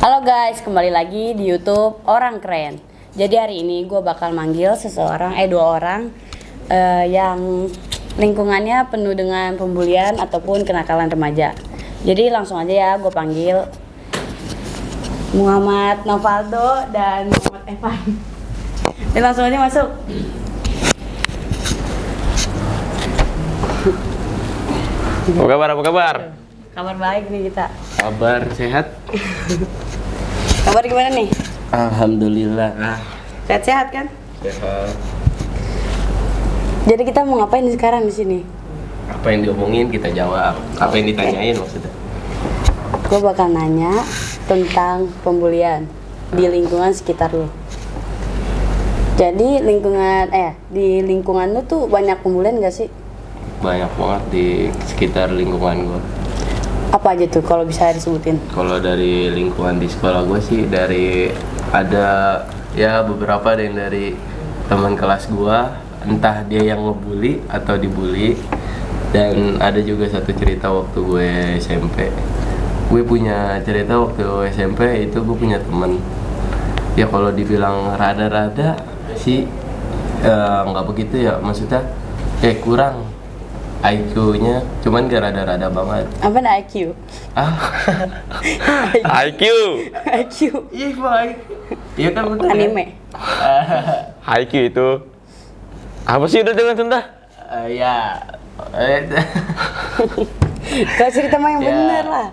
Halo guys, kembali lagi di YouTube Orang Keren. Jadi hari ini gue bakal manggil dua orang yang lingkungannya penuh dengan pembulian ataupun kenakalan remaja. Jadi langsung aja ya, gue panggil Muhammad Novaldo dan Muhammad Evan. Dan langsung aja masuk. Apa kabar? Apa kabar? Kabar baik nih kita. Kabar sehat? Kabar gimana nih? Alhamdulillah. Sehat-sehat kan? Sehat. Jadi kita mau ngapain sekarang di sini? Apa yang diomongin kita jawab. Apa yang ditanyain maksudnya? Gue bakal nanya tentang pembulian di lingkungan sekitar lo. Jadi di lingkungan lo tuh banyak pembulian gak sih? Banyak banget di sekitar lingkungan gue. Apa aja tuh kalau bisa disebutin? Kalau dari lingkungan di sekolah gue sih ada beberapa ada yang dari teman kelas gue, entah dia yang ngebully atau dibully. Dan ada juga satu cerita waktu gue SMP. Gue punya cerita waktu SMP itu gue punya temen. Ya kalau dibilang rada-rada sih nggak begitu ya, maksudnya kurang IQ-nya, cuman gak rada-rada banget. Apa nih IQ? IQ? IQ? Iya Pak. Iya kan betul. Anime? IQ itu apa sih, udah jangan tunda? Ya. Kalau cerita mah yang bener lah.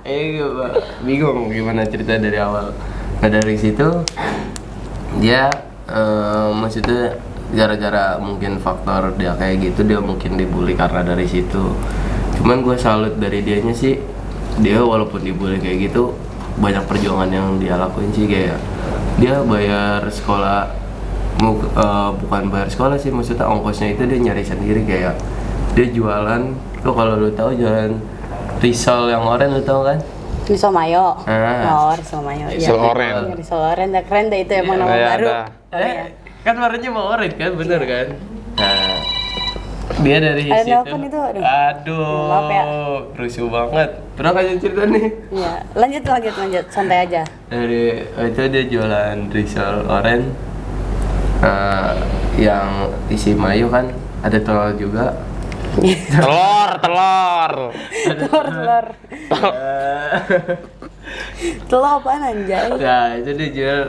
Bingung gimana cerita dari awal. Nah dari situ dia maksudnya gara-gara mungkin faktor dia kayak gitu, dia mungkin dibully karena dari situ. Cuman gue salut dari dianya sih, dia walaupun dibully kayak gitu banyak perjuangan yang dia lakuin sih. Kayak dia bayar sekolah, bukan bayar sekolah sih, maksudnya ongkosnya itu dia nyari sendiri. Kayak dia jualan, tuh kalau lu tahu jualan risol yang oranye, lu tahu kan? Risol mayo. Risol oren. Risol oren, keren deh itu emang nama baru. Kan warnanya mau orange kan, bener kan? Nah, dia dari ada situ. nelfon itu, maaf ya. Rusuh banget. Pernah kasih cerita nih? Iya, lanjut, santai aja. Dari itu dia jualan risol orange, yang isi mayo kan, ada telur juga. Telur. Telur apaan anjay? Nah itu dia jual,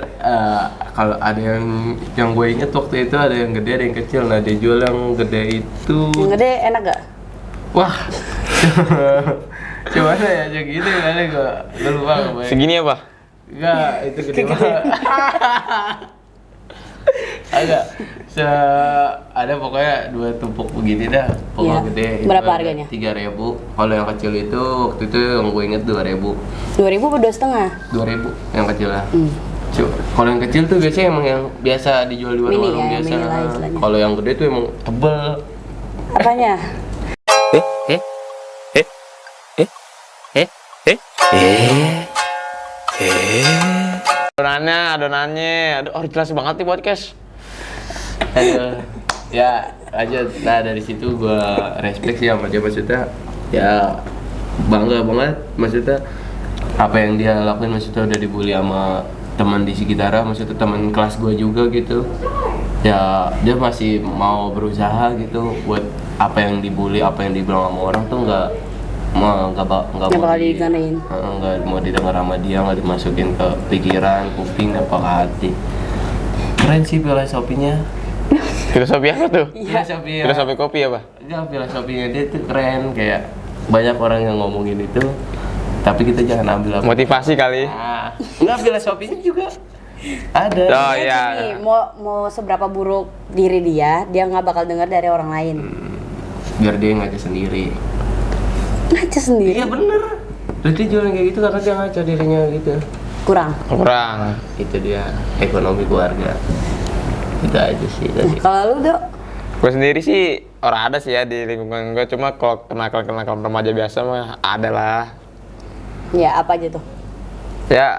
kalau ada yang gue inget waktu itu ada yang gede ada yang kecil. Nah dia jual yang gede itu. Yang gede enak gak? Wah. Coba ya yang gini kali gue lupa. Segini apa? Enggak, itu gede banget. Ada pokoknya 2 tumpuk begini dah, pokoknya gede. Berapa harganya? 3.000. Kalau yang kecil itu waktu itu yang gue inget 2.000. 2.000 apa 2,5? 2.000 yang kecil lah. Kalau yang kecil tuh biasanya emang yang biasa dijual di warung-warung biasa. Mini lah istilahnya. Kalau yang gede tuh emang tebel. Apanya? Adonannya, aduh jelas banget nih podcast. Aduh. Ya lanjut. Nah dari situ gue respect sih sama dia, maksudnya ya bangga banget, maksudnya apa yang dia lakuin, maksudnya udah dibully sama teman di sekitarnya, maksudnya teman kelas gue juga gitu. Ya dia masih mau berusaha gitu buat apa yang dibully, apa yang dibilang sama orang tuh nggak mau diganain. Nggak mau didengar sama dia, nggak dimasukin ke pikiran, kuping, apa ke hati. Keren sih filosofinya. Filosofi apa tuh? Filosofi kopi apa? Ya filosofinya dia tuh keren, kayak banyak orang yang ngomongin itu, tapi kita jangan ambil apa. Motivasi kali. Enggak, filosofinya juga ada. Oh iya. Nih, mau seberapa buruk diri dia nggak bakal dengar dari orang lain. Biar dia ngaca sendiri. Ngaca sendiri? Iya bener. Dia jualan kayak gitu karena dia ngaca dirinya gitu. Kurang. Itu dia ekonomi keluarga. Itu aja sih tadi. Kalau lu, Dok? Gue sendiri sih orang ada sih ya di lingkungan gue, cuma kalau kenakalan remaja biasa mah ada lah. Ya apa aja tuh? Ya.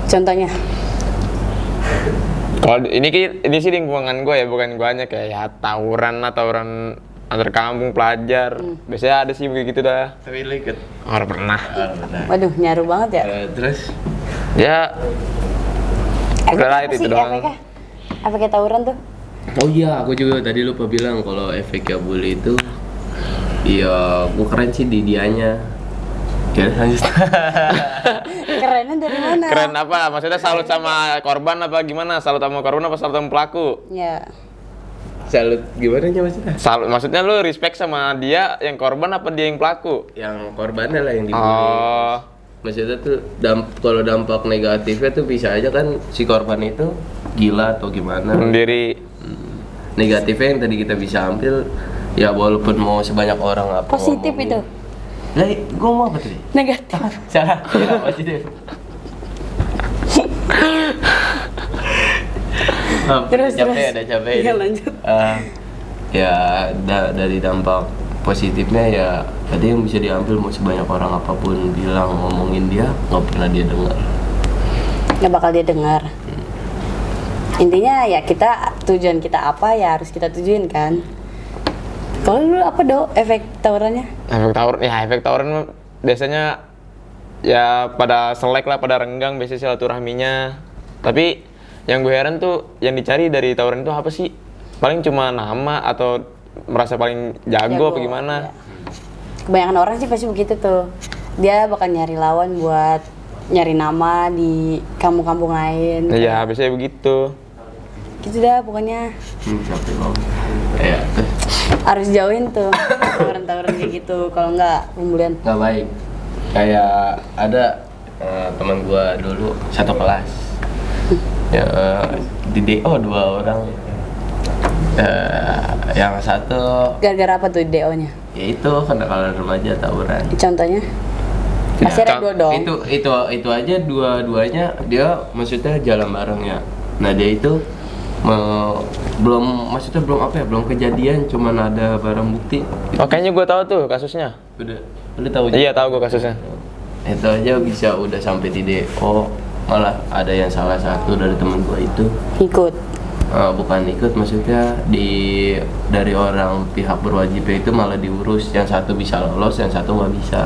Contohnya? Kalau ini sih lingkungan gue ya, bukan gue hanya kayak ya tawuran antar kampung pelajar. Biasanya ada sih begitu dah. Tapi lu ikut? Orang pernah. Waduh, nyaru banget ya. Terus Ya udah lah itu doang. Efeknya? Efeknya tawuran tuh? Oh iya, aku juga tadi lupa bilang kalau efeknya bully itu, iya, gue keren sih di dianya. Ya lanjut. Kerennya dari mana? Keren apa? Maksudnya salut sama korban apa gimana? Salut sama korban apa salut sama pelaku? Ya. Salut gimana aja maksudnya? Salut, maksudnya lu respect sama dia yang korban apa dia yang pelaku? Yang korbannya lah yang dibully. Oh, Maksudnya tuh kalau dampak negatifnya tuh bisa aja kan si korban itu gila atau gimana. bunuh diri. Negatifnya yang tadi kita bisa ambil ya walaupun mau sebanyak orang apa Positif ngomongin. itu. Lah, gua mau apa tadi? Negatif. Salah. Ya, positif. Terus, capek terus. ada capek. Iya, ini. lanjut. Ya dari dampak positifnya ya tadi yang bisa diambil mau sebanyak orang apapun bilang ngomongin dia nggak pernah dia dengar. Nggak bakal dia dengar. Intinya ya kita tujuan kita apa ya harus kita tujuin kan. Kalau dulu apa efek tawurannya? Efek tawuran mah biasanya ya pada selek lah, pada renggang biasanya silaturahminya. Tapi yang gue heran tuh yang dicari dari tawuran itu apa sih? Paling cuma nama atau merasa paling jago apa gimana? Ya. Kebanyakan orang sih pasti begitu tuh. Dia bakal nyari lawan buat nyari nama di kampung-kampung lain. Iya, biasanya begitu. Gitu dah pokoknya. Capek banget. Ya, Harus jauhin tuh tawuran-tawuran kayak gitu. Kalau nggak pembulian. nggak baik. Kayak ada teman gua dulu satu kelas. Ya di DO 2 orang. Yang satu Gara-gara apa tuh DO-nya? ya itu kenakalan remaja tawuran. Contohnya? Pasti ada dua dong. Itu aja dua-duanya dia maksudnya jalan barengnya. Nah dia itu belum kejadian, cuman ada barang bukti. Oh, kayaknya gue tahu tuh kasusnya. Udah tahu. Iya, tahu gue kasusnya. Itu aja bisa udah sampai di DO, malah ada yang salah satu dari teman gua itu Ikut. bukan ikut, maksudnya dari orang pihak berwajib itu malah diurus, yang satu bisa lolos, yang satu nggak bisa.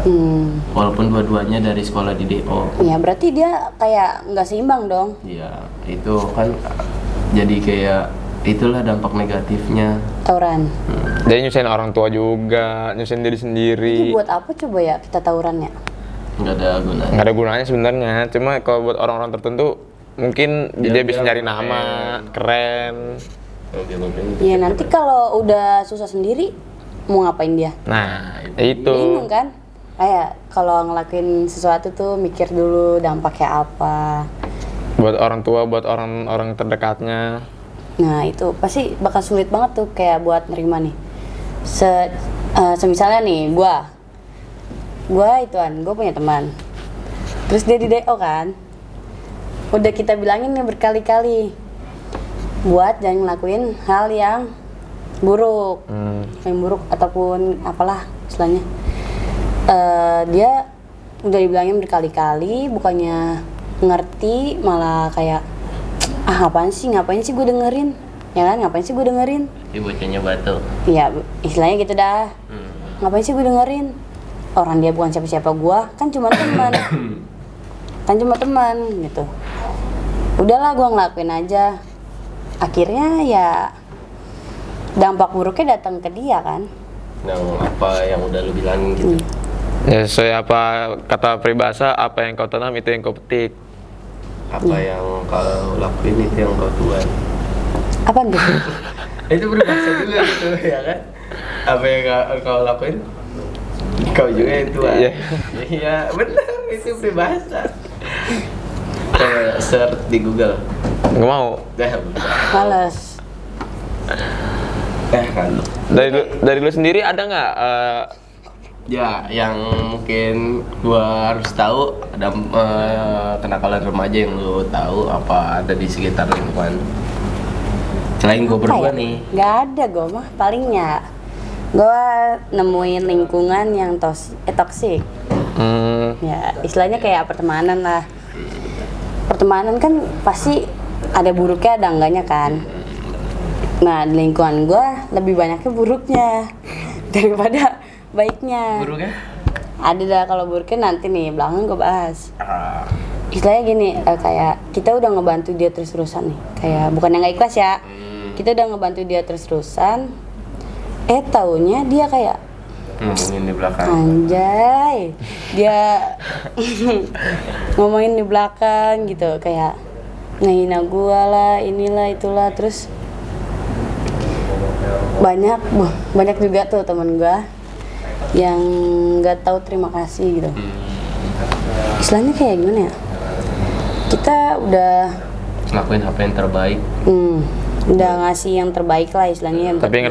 Walaupun dua-duanya dari sekolah di DO. Ya berarti dia kayak nggak seimbang dong. Ya itu kan jadi kayak itulah dampak negatifnya. Tawuran. Dia nyusahin orang tua juga, nyusahin diri sendiri. Ini buat apa coba ya kita tawurannya? Nggak ada gunanya. Nggak ada gunanya sebenarnya. Cuma kalau buat orang-orang tertentu mungkin dia bisa nyari nama, keren. Ya nanti kalau udah susah sendiri mau ngapain dia? Nah, itu. Bingung kan? Kayak kalau ngelakuin sesuatu tuh mikir dulu dampaknya apa. Buat orang tua, buat orang-orang terdekatnya. Nah itu pasti bakal sulit banget tuh kayak buat nerima nih. Semisalnya nih gue punya teman. Terus dia di DO kan. Udah kita bilangin nih berkali-kali buat jangan ngelakuin hal yang buruk, ataupun apalah istilahnya. Dia udah dibilangin berkali-kali, bukannya ngerti malah kayak ngapain sih gue dengerin, ya kan, ngapain sih gue dengerin. Si bocahnya batu. Iya istilahnya gitu dah. Ngapain sih gue dengerin, orang dia bukan siapa-siapa gue, kan cuma teman gitu. Udahlah gue ngelakuin aja. Akhirnya ya dampak buruknya datang ke dia kan. Yang apa yang udah lu bilangin gitu. Ya sesuai apa kata peribahasa, apa yang kau tanam itu yang kau petik. Apa yang kau lakuin itu yang kau tuai. Apaan tuh? Itu berbahasa juga gitu ya kan. Apa yang kau lakuin kau juga yang tuai. Iya benar, itu berbahasa. Coba search di Google. Nggak mau. Males. Kan. Dari lu sendiri ada nggak? Ya, yang mungkin gua harus tahu ada kenakalan remaja yang lu tahu apa ada di sekitar lingkungan. Selain gua berdua nih. Gak ada gue mah, palingnya gue nemuin lingkungan yang toksik. Ya istilahnya kayak pertemanan lah. Pertemanan kan pasti ada buruknya ada enggaknya kan. Nah di lingkungan gue lebih banyaknya buruknya daripada baiknya. Buruknya? Ada dah, kalau buruknya nanti nih belakang gue bahas. istilahnya gini, kayak kita udah ngebantu dia terus-terusan nih, kayak bukan yang nggak ikhlas ya, kita udah ngebantu dia terus-terusan, taunya dia kayak ngomongin di belakang. anjay, dia ngomongin di belakang gitu, kayak ngehina gua lah, inilah itulah, terus banyak juga tuh temen gua yang nggak tahu terima kasih gitu. Istilahnya kayak gimana ya? Kita udah Ngelakuin apa yang terbaik. udah ngasih yang terbaik lah istilahnya. Tapi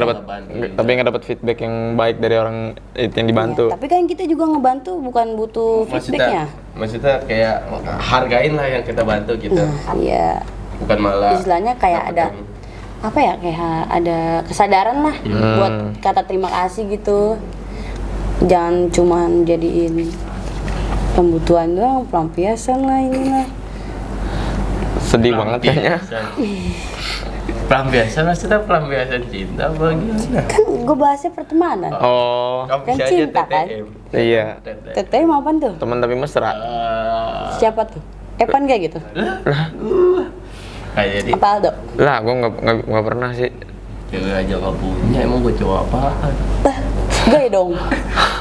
nggak dapat feedback yang baik dari orang itu yang dibantu. Iya, tapi kan kita juga ngebantu bukan butuh feedbacknya. Maksudnya kayak hargain lah yang kita bantu gitu. Iya. Bukan malah Istilahnya kayak dapet ada yang- apa ya, kayak ada kesadaran lah buat kata terima kasih gitu. Jangan cuman jadiin pembutuhan doang, pelampiasan lah inilah. Sedih banget kayaknya. Pelampiasan maksudnya pelampiasan cinta apa gimana? Kan gue bahasnya pertemanan. Oh, Kamu Kan bisa cinta, aja kan? TTM. iya. Teteh mau apaan tuh? Teman tapi mesra. Siapa tuh? Evan kayak gitu? Kayak jadi Apa Aldo? Lah, gue nggak pernah sih. cewek aja gak punya, emang gue cowok apaan? Lah, gay dong.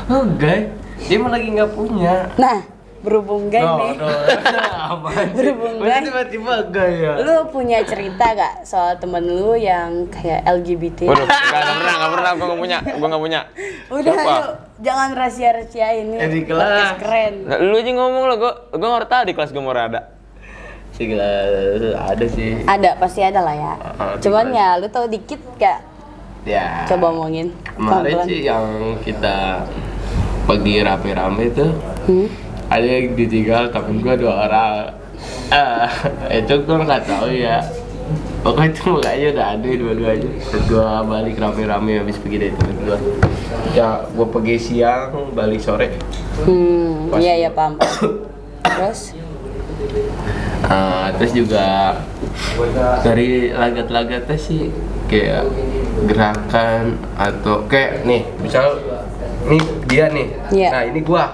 Oh gay, dia mah lagi gak punya. Nah, berhubung gay nih. Apaan sih? Berhubung Masa gay. tiba-tiba gay ya? Lu punya cerita gak soal temen lu yang kayak LGBT? Waduh, nggak pernah, gue nggak punya. Udah, Siapa? yuk, jangan rahasia-rahasia ini. Di kelas. Podcast keren. Nah, lu aja ngomong lo, gue nggak tahu di kelas gue mau ada. Sih ada sih. Ada, pasti ada lah ya. Cuman ya, lu tahu dikit gak? Ya. Coba omongin. Kemarin Pelan-pelan. sih yang kita pergi rame-rame tuh, ada yang ditinggal temen gue 2 orang. Itu gue nggak tahu ya. Pokoknya itu mukanya udah ada dua-duanya. Terus gue balik rame-rame habis pergi dari temen gue. Ya gue pergi siang, balik sore. Iya, paham. Terus? Terus juga dari lagat-lagatnya sih kayak gerakan atau kayak nih misal nih dia nih, Iya. nah ini gua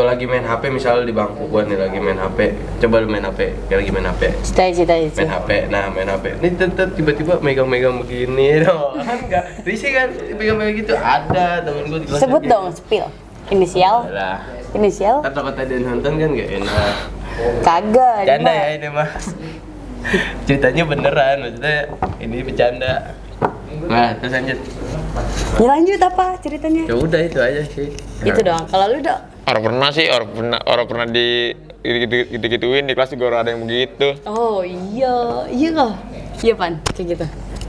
lagi main HP misal di bangku gua nih lagi main HP, coba lu main HP, kayak lagi main HP, Cita-cita. main HP, main HP, ini tetep tiba-tiba megang-megang begini, dong kan nggak, risih kan, megang-megang gitu ada temen gua di kelas. Sebut lagi. dong, spill. Inisial? Lah, Inisial? ntar takut ada yang nonton kan nggak enak. Kagak. Bercanda Cuma- ya ini mas. Ceritanya beneran, maksudnya ini bercanda. Nah, terus lanjut. Ya lanjut apa ceritanya? Ya udah itu aja sih. Itu doang. Kalau lu dok? Orang pernah sih, orang pernah di gitu-gituin di kelas juga ada yang begitu. Oh iya kok. Iya pan, kayak gitu.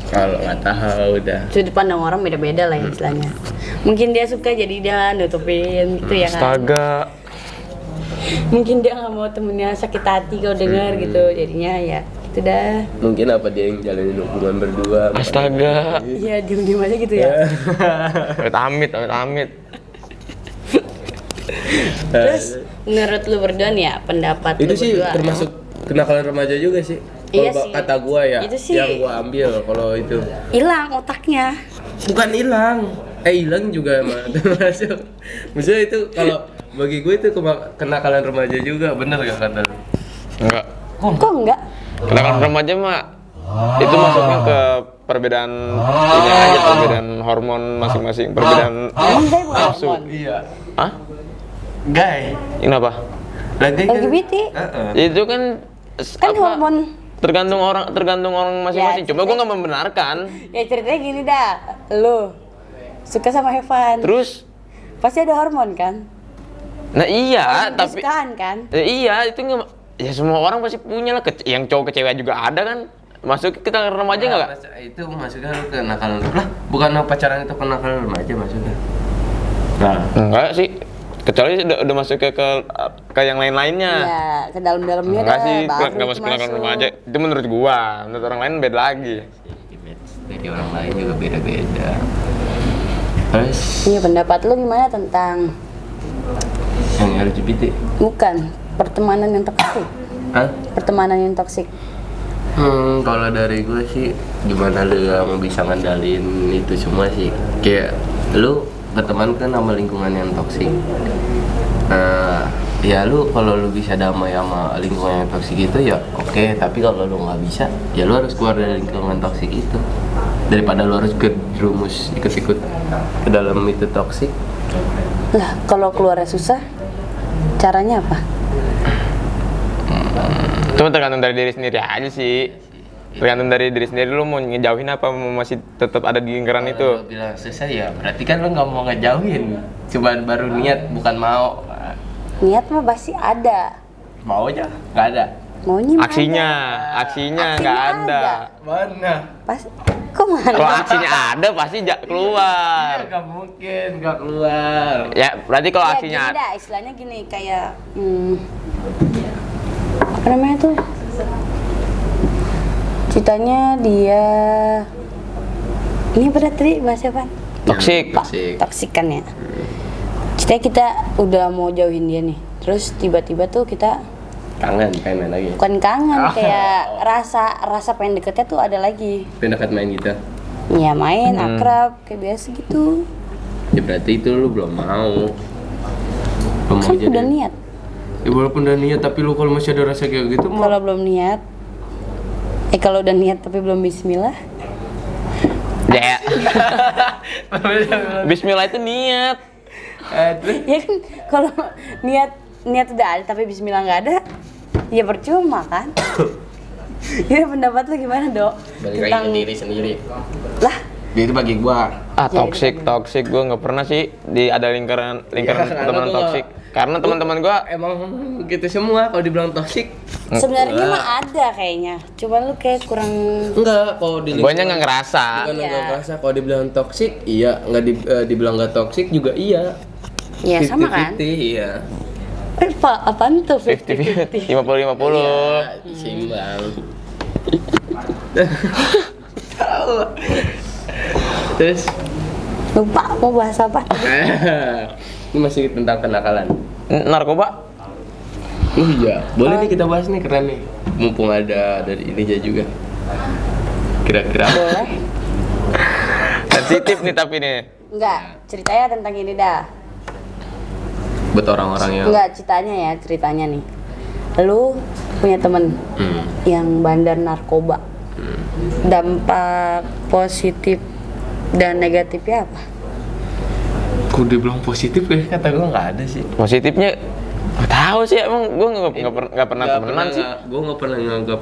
Kalau nggak tahu udah. Sudut pandang orang beda-beda lah ya istilahnya. Mungkin dia suka jadi dia nutupin gitu ya kan. Astaga. Mungkin dia nggak mau temennya sakit hati kalau dengar gitu. Jadinya ya itu dah. Mungkin apa dia yang jalanin hubungan berdua. Astaga. Iya diem-diem aja gitu ya. Amit. Terus menurut lu berdua nih ya pendapat Itu lu sih berdua. termasuk kenakalan remaja juga sih. Iya Kalau sih. kata gua ya, Itu sih. yang gua ambil kalau itu. Hilang otaknya. Bukan hilang. Hilang juga emang termasuk. Maksudnya itu kalau bagi gue itu kenakalan remaja juga, bener gak kata lu? Enggak. Kok enggak? Kenakalan remaja mah itu masuknya ke perbedaan ini aja, perbedaan hormon masing-masing, perbedaan Emang gay bukan nafsu. hormon? Iya. Hah? Gay. Kenapa? Lagi kan? LGBT. Itu kan Kan hormon. tergantung orang masing-masing. Ya, Coba gue nggak membenarkan. Ya ceritanya gini dah. Lu suka sama Evan. Terus, Pasti ada hormon kan? nah iya, Hormon tapi kesukaan kan? iya itu nggak, ya semua orang pasti punya lah. Yang cowok ke cewek juga ada kan. Masuk kita remaja nggak? Itu maksudnya lu kenakalan lah, bukan pacaran itu kenakalan remaja maksudnya. Nah, Enggak sih. Kecuali udah masuk ke yang lain-lainnya. Iya, ke dalam-dalamnya Enggak dah. sih, Baru nggak masuk kenakalan remaja. Itu menurut gua. Menurut orang lain beda lagi. image dari orang lain juga beda-beda. Terus Iya, pendapat lu gimana tentang yang LGBT? bukan pertemanan yang toksik? Hah? Pertemanan yang toksik. Kalau dari gue sih gimana lu yang bisa ngandalin itu semua sih. Kayak lu berteman kan sama lingkungan yang toksik. Nah, ya lu kalau lu bisa damai sama lingkungan yang toksik itu ya oke, tapi kalau lu nggak bisa ya lu harus keluar dari lingkungan toksik itu daripada lu harus kejerumus ikut-ikut ke dalam itu toksik. Lah, kalau keluarnya susah, caranya apa? Cuma tergantung dari diri sendiri aja sih. Tergantung dari diri sendiri, lu mau ngejauhin apa, mau masih tetap ada di lingkaran Kalau itu. lu bilang susah ya berarti kan lu nggak mau ngejauhin, cuman baru niat bukan mau. Niat mah pasti ada. Mau aja nggak ada. Maunya mah Aksinya Aksinya nggak ada. ada. Mana? Pas kok mana? Kalau aksinya ada pasti keluar. Nggak mungkin nggak keluar. Ya berarti kalau Ya, aksinya gini dah, istilahnya gini kayak apa namanya tuh? Ceritanya dia ini pada tadi bahasa apa? toksik. Toksik. Toksik kan ya. Ceritanya kita udah mau jauhin dia nih. Terus tiba-tiba tuh kita Kangen, pengen main lagi. bukan kangen, kayak rasa pengen deketnya tuh ada lagi. Pengen dekat main gitu. Ya main akrab kayak biasa gitu. Ya berarti itu lu belum mau. Belum mau Kan jadi. udah niat. Ya walaupun udah niat tapi lu kalau masih ada rasa kayak gitu mau. Kalau belum niat, kalau udah niat tapi belum bismillah, Ya. Bismillah itu niat. Terus ya kan kalau niat udah ada tapi bismillah nggak ada, ya percuma kan. Ya pendapat lu gimana, Dok? balik lagi ke diri sendiri. Lah, Dia itu bagi gua. Toksik gue nggak pernah sih ada lingkaran karena teman gua- toksik. Karena teman-teman gue Emang gitu semua kalau dibilang toksik. sebenarnya mah ada kayaknya. Cuma lu kayak kurang. Enggak, kalau di guanya nggak ngerasa. Bukan Iya. nggak ngerasa kalau dibilang toksik, iya. Nggak dibilang nggak toksik juga iya. Ya sama kan? 50-50, iya. Apaan tuh 50-50, 50-50. Iya, seimbang. Tahu. Terus Lupa mau bahas apa? ini masih tentang kenakalan. Narkoba? Oh iya, boleh nih kita bahas nih, keren nih. Mumpung ada dari ini aja juga. Kira-kira apa? Boleh? Sensitif nih tapi nih. Enggak, ceritanya tentang ini dah. Buat orang-orang yang Enggak, ceritanya nih. Lu punya temen yang bandar narkoba. Dampak positif dan negatifnya apa? Kok dibilang positif ya? Kata gue nggak ada sih. Positifnya nggak tahu sih, emang gue nggak pernah temenan sih. Gue nggak pernah nganggap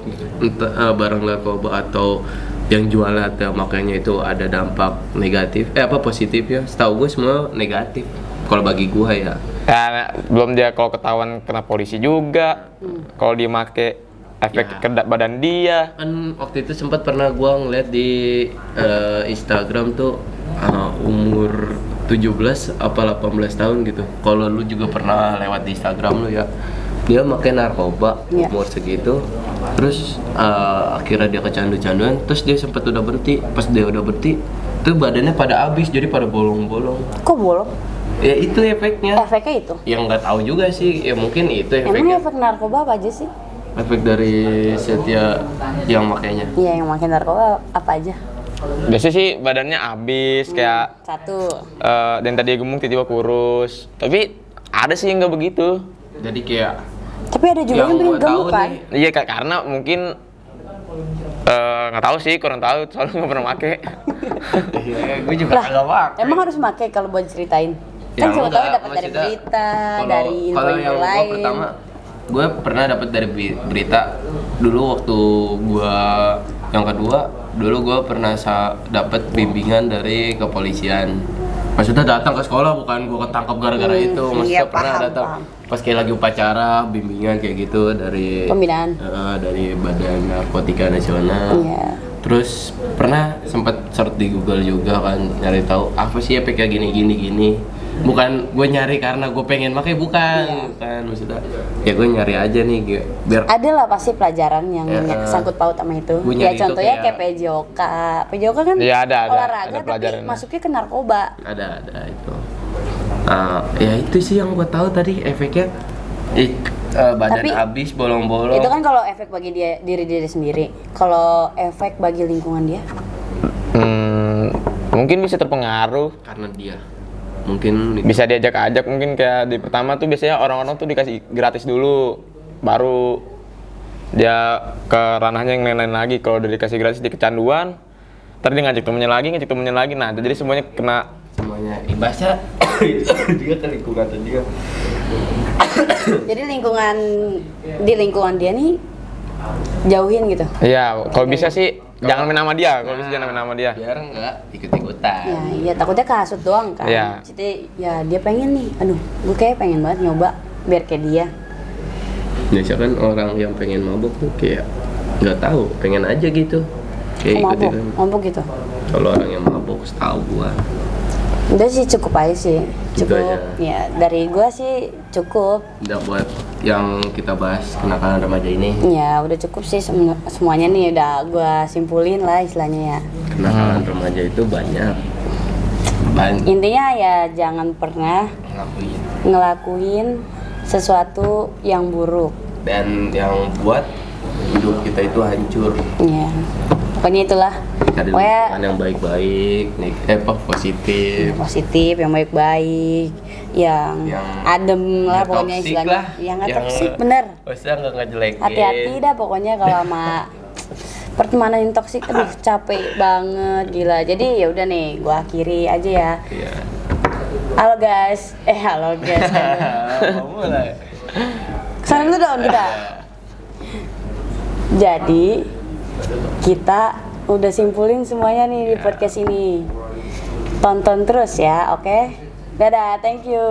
barang narkoba atau yang jual atau makanya itu ada dampak negatif. Positif ya? Setahu gue semua negatif. Kalau bagi gue ya. Karena belum dia kalau ketahuan kena polisi juga. Kalau dia make efek ke badan dia. Kan waktu itu sempat pernah gue ngeliat di Instagram tuh umur 17 apa 18 tahun gitu. Kalau lu juga pernah lewat di Instagram lu ya. Dia pakai narkoba Iya. umur segitu. Terus akhirnya dia kecandu-canduan, terus dia sempat udah berhenti. Pas dia udah berhenti, tuh badannya pada habis, jadi pada bolong-bolong. Kok bolong? Ya itu efeknya. Efeknya itu? Yang nggak tahu juga sih, ya mungkin itu Emang efeknya. efek narkoba apa aja sih? Efek dari setiap yang makainya. Iya, yang makin narkoba apa aja? Biasanya sih badannya habis kayak Satu. dan tadi gemuk tiba-tiba kurus. Tapi ada sih yang nggak begitu. Jadi kayak Tapi ada juga yang bikin gua tahu gemuk kan? nih, Iya karena mungkin nggak tahu sih, kurang tahu soalnya nggak pernah make. gue juga Lah, nggak pakai. emang harus pakai kalau buat ceritain? Ya, Kan siapa tahu enggak, dapat dari maksudnya berita, kalau- dari kalau info-info yang lain. gua pertama, gue pernah dapat dari berita. Dulu waktu gue yang kedua, dulu gue pernah dapat bimbingan dari kepolisian. Maksudnya datang ke sekolah, bukan gue ketangkap gara-gara itu. Maksudnya iya, pernah paham, datang paham. pas kayak lagi upacara bimbingan kayak gitu dari Pembinaan. dari Badan Narkotika Nasional. Iya. Terus pernah sempat search di Google juga kan, nyari tahu apa sih efek kayak gini. Bukan gue nyari karena gue pengen pakai, bukan. Bukan maksudnya. Ya gue nyari aja nih biar Ada lah pasti pelajaran yang Ya, sangkut paut sama itu. gua Ya nyari itu contohnya kayak- kayak PJOK. PJOK kan Iya, ada olahraga tapi pelajarannya. masuknya ke narkoba. ada itu. Ya itu sih yang gue tahu tadi efeknya. Badan Tapi- habis bolong-bolong. Itu kan kalau efek bagi diri sendiri. Kalau efek bagi lingkungan dia, Mungkin bisa terpengaruh. Karena dia mungkin Bisa diajak mungkin kayak di pertama tuh biasanya orang-orang tuh dikasih gratis dulu, baru dia ke ranahnya yang lain-lain lagi. Kalau udah dikasih gratis di kecanduan, ntar dia ngajak temennya lagi, nah jadi semuanya kena. semuanya imbasnya dia ke lingkungan dia. Jadi di lingkungan dia nih jauhin gitu. Iya, kalau bisa sih jangan main sama dia, kalau bisa jangan main sama dia. Biar enggak ikut-ikutan. Ya, iya takutnya kasut doang kan. Iya. Jadi ya dia pengen nih, aduh, gue kayak pengen banget nyoba biar kayak dia. Biasa kan orang yang pengen mabuk tuh kayak nggak tahu, pengen aja gitu. Kayak ikutin. Mabuk gitu. Kalau orang yang mabuk setahu gua. Udah sih cukup aja sih. Gitu Cukup. aja. Ya dari gua sih cukup. Udah buat yang kita bahas kenakalan remaja ini. Ya udah cukup sih semuanya nih udah gua simpulin lah istilahnya ya. Kenakalan remaja itu banyak. Intinya ya jangan pernah Ngelakuin. ngelakuin sesuatu yang buruk. Dan yang buat hidup kita itu hancur. Ya. Pokoknya itulah. Cari Pokoknya lingkungan yang baik-baik, positif. positif, yang baik-baik, yang adem lah nggak pokoknya toksik istilahnya. lah. Yang nggak Yang- toksik bener. Maksudnya nggak ngejelekin. Hati-hati dah pokoknya kalau sama pertemanan yang toksik, aduh capek banget gila. Jadi ya udah nih, gua akhiri aja ya. Iya. Halo guys, halo guys. Mau mulai. Kesana dulu dong kita. Jadi kita udah simpulin semuanya nih di podcast ini. Tonton terus ya, oke? Dadah, thank you.